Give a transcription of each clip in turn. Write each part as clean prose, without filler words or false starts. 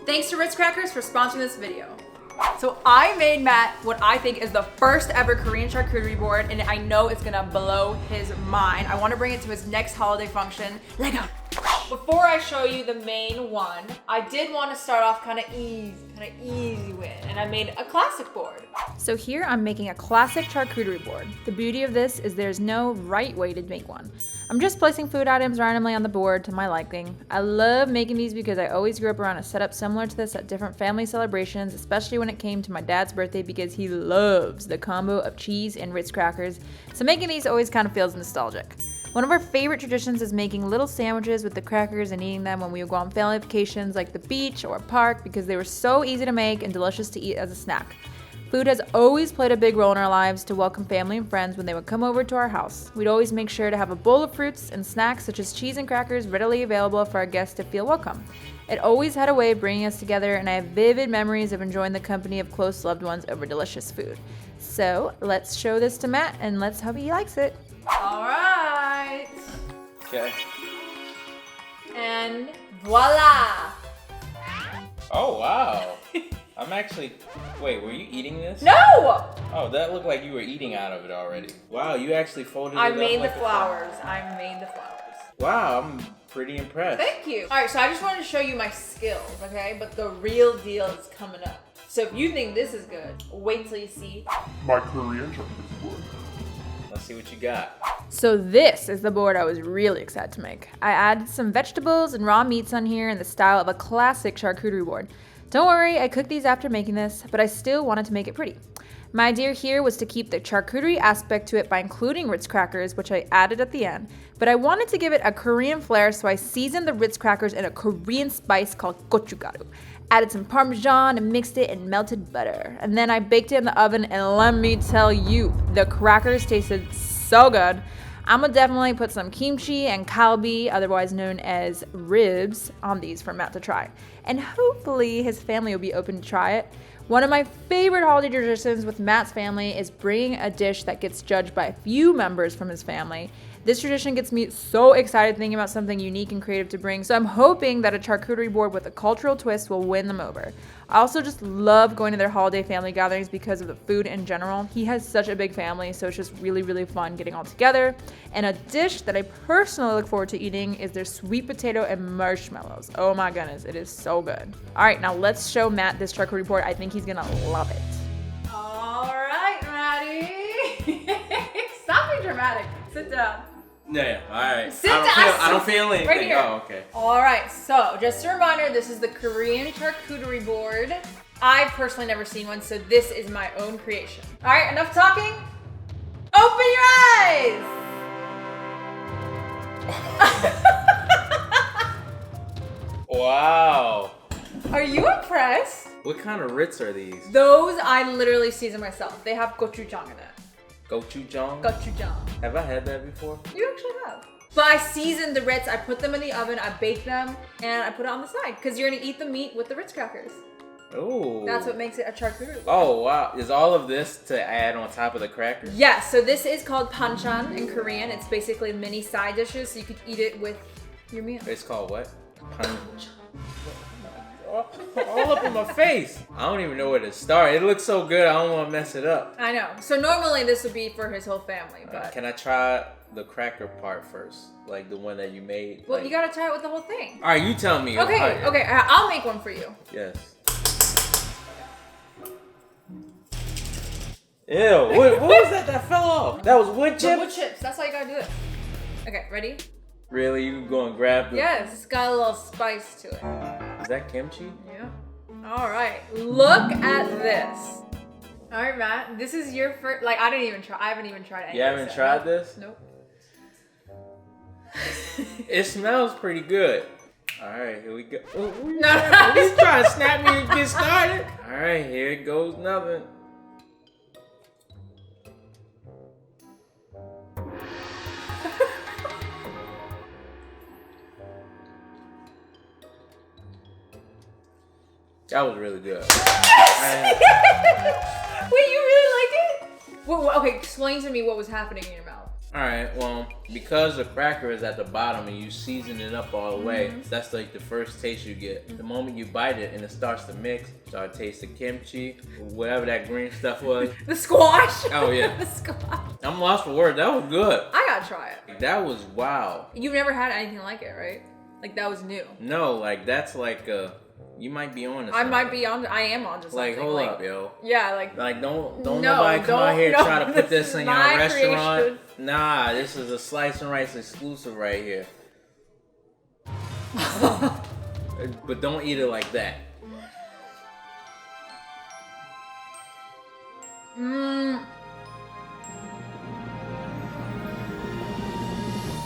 Thanks to Ritz Crackers for sponsoring this video. So I made Matt what I think is the first ever Korean charcuterie board, and I know it's gonna blow his mind. I wanna bring it to his next holiday function. Lego. Before I show you the main one, I did want to start off kind of easy with, and I made a classic board. So here I'm making a classic charcuterie board. The beauty of this is there's no right way to make one. I'm just placing food items randomly on the board to my liking. I love making these because I always grew up around a setup similar to this at different family celebrations, especially when it came to my dad's birthday because he loves the combo of cheese and Ritz crackers. So making these always kind of feels nostalgic. One of our favorite traditions is making little sandwiches with the crackers and eating them when we would go on family vacations like the beach or a park because they were so easy to make and delicious to eat as a snack. Food has always played a big role in our lives to welcome family and friends when they would come over to our house. We'd always make sure to have a bowl of fruits and snacks such as cheese and crackers readily available for our guests to feel welcome. It always had a way of bringing us together, and I have vivid memories of enjoying the company of close loved ones over delicious food. So let's show this to Matt and let's hope he likes it. All right. Okay. And voila. Oh, wow. I'm actually, wait, were you eating this? No! Oh, that looked like you were eating out of it already. Wow, you actually folded it up I made the like flowers. I made the flowers. Wow, I'm pretty impressed. Thank you. All right, so I just wanted to show you my skills, okay? But the real deal is coming up. So if you think this is good, wait till you see my Korean charcuterie board. Let's see what you got. So this is the board I was really excited to make. I added some vegetables and raw meats on here in the style of a classic charcuterie board. Don't worry, I cooked these after making this, but I still wanted to make it pretty. My idea here was to keep the charcuterie aspect to it by including Ritz crackers, which I added at the end, but I wanted to give it a Korean flair, so I seasoned the Ritz crackers in a Korean spice called gochugaru. Added some Parmesan and mixed it in melted butter. And then I baked it in the oven, and let me tell you, the crackers tasted so good. I'm gonna definitely put some kimchi and kalbi, otherwise known as ribs, on these for Matt to try. And hopefully his family will be open to try it. One of my favorite holiday traditions with Matt's family is bringing a dish that gets judged by a few members from his family. This tradition gets me so excited thinking about something unique and creative to bring, so I'm hoping that a charcuterie board with a cultural twist will win them over. I also just love going to their holiday family gatherings because of the food in general. He has such a big family, so it's just really, really fun getting all together. And a dish that I personally look forward to eating is their sweet potato and marshmallows. Oh my goodness, it is so good. All right, now let's show Matt this charcuterie board. I think he's gonna love it. All right, Maddie. Stop being dramatic. Sit down. Yeah, all right. Sit down. I don't feel anything. Right here. Oh, okay. All right, so just a reminder, this is the Korean charcuterie board. I've personally never seen one, so this is my own creation. All right, enough talking. Open your eyes. Wow. Are you impressed? What kind of Ritz are these? Those I literally season myself. They have gochujang in it. Gochujang? Gochujang. Have I had that before? You actually have. But I seasoned the Ritz, I put them in the oven, I baked them, and I put it on the side. Because you're gonna eat the meat with the Ritz crackers. Oh. That's what makes it a charcuterie. Oh, wow. Is all of this to add on top of the crackers? Yes, so this is called panchan in Korean. It's basically mini side dishes, so you could eat it with your meal. It's called what? All up in my face. I don't even know where to start. It looks so good, I don't want to mess it up. I know. So normally this would be for his whole family, but... Can I try the cracker part first? Like the one that you made? Well, like... you gotta try it with the whole thing. All right, you tell me. Okay, okay, I'll make one for you. Yes. Ew, what was that fell off? That was wood chips? Wood chips, that's how you gotta do it. Okay, ready? Really? You gonna grab the... Yes, it's got a little spice to it. Is that kimchi? Yeah. All right, look at this. All right, Matt, this is your first, like, I haven't even tried any You haven't tried this? Nope. It smells pretty good. All right, here we go. Oh, No. He's trying to snap me to get started. All right, here goes nothing. That was really good. Wait, you really like it? Okay, explain to me what was happening in your mouth. All right, well, because the cracker is at the bottom and you season it up all the way, that's like the first taste you get. The moment you bite it and it starts to mix, start to taste the kimchi, whatever that green stuff was. The squash. Oh yeah. The squash. I'm lost for words. That was good. I gotta try it. That was wow. You've never had anything like it, right? Like that was new. No, like that's like you might be on to I something. might be on. I am on to something. Like hold up, yo. Yeah, like. Don't No, nobody come out here and don't- try to put this this is in your my restaurant. creation. Nah, this is a slice and rice exclusive right here. But don't eat it like that.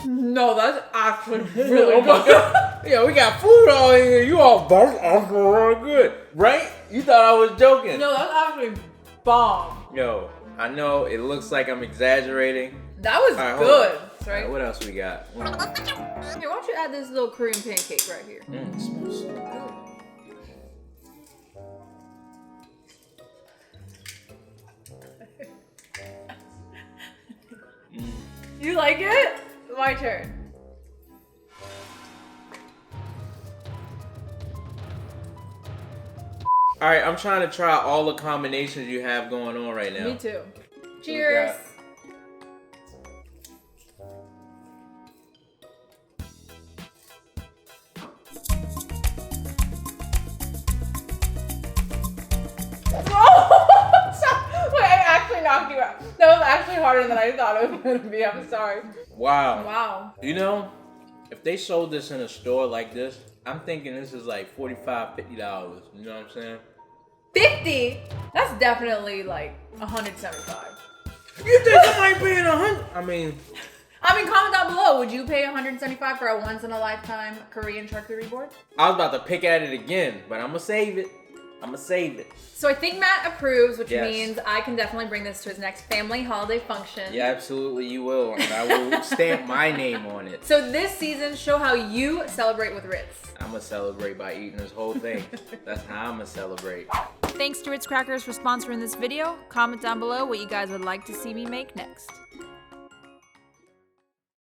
No, that's actually really Oh my good. God. Yeah, we got food all in here. You all that's actually really good, right? You thought I was joking? No, that's actually bomb. Yo, I know it looks like I'm exaggerating. That was All right, hold good, on. All right? right, what else we got? Here, why don't you add this little Korean pancake right here? It smells so good. You like it? My turn. All right, I'm trying to try all the combinations you have going on right now. Me too. we Cheers. got? Oh! Wait, I actually knocked you out. That was actually harder than I thought it was going to be. I'm sorry. Wow. Wow. You know, if they sold this in a store like this, I'm thinking this is like $45, $50. You know what I'm saying? 50? That's definitely like 175. You think somebody paying 100? I mean, comment down below. Would you pay 175 for a once in a lifetime Korean charcuterie board? I was about to pick at it again, but I'm gonna save it. So I think Matt approves, which Yes. means I can definitely bring this to his next family holiday function. Yeah, absolutely, you will. And I will stamp my name on it. So this season, show how you celebrate with RITZ. I'm gonna celebrate by eating this whole thing. That's how I'm gonna celebrate. Thanks to RITZ Crackers for sponsoring this video. Comment down below what you guys would like to see me make next.